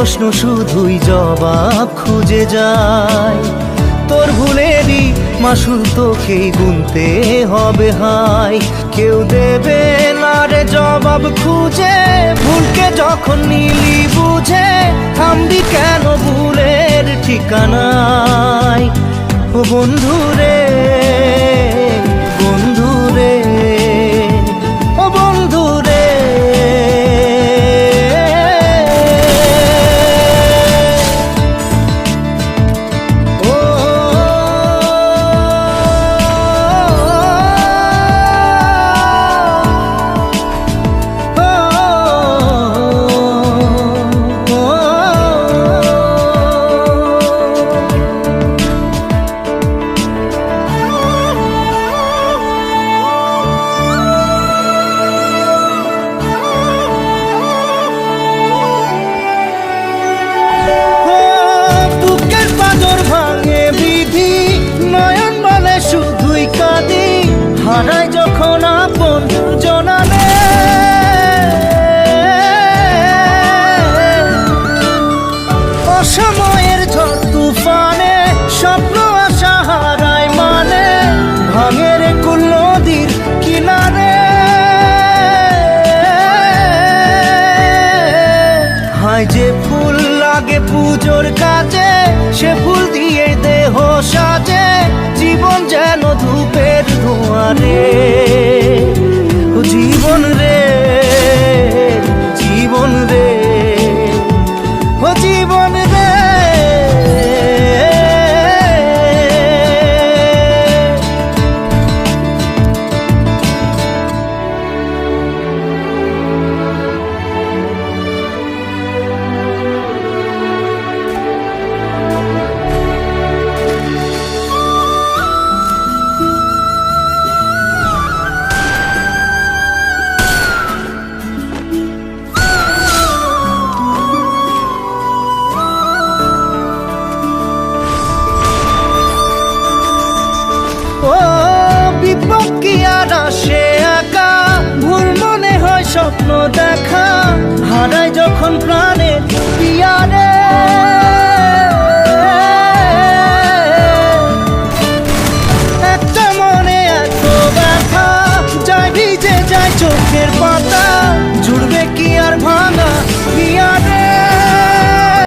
প্রশ্ন শুধুই জবাব খুঁজে যায়। তোর ভুলেরই মাসুল তোকেই গুনতে হবে হাই। কেউ দেবে না রে জবাব খুঁজে, ভুলকে যখন নিলি বুঝে থামবি কেন ভুলের ঠিকানায়। ও বন্ধু রে, বন্ধু রে, ও বন্ধু রে। হারাই যখন আপন জনানে, অসময়ের ঝড় তুফানে স্বপ্ন আশা হারায় মানে, ভাঙের কুল নদীর কিনারে। হায় যে ফুল লাগে পুজোর কাজে, সে ফুল দিয়ে দেহ সাজে, জীবন যেন ধূপের ধোঁয়ারে। ও জীবন রে, জীবন রে, ও জীবন রে। ও বিপদ কি আর আসে একা, ভুল মনে হয় স্বপ্ন দেখা, হারাই যখন প্রাণের পিয়ারে। একটা মনে এত ব্যথা, যায় ভিজে যায় চোখের পাতা,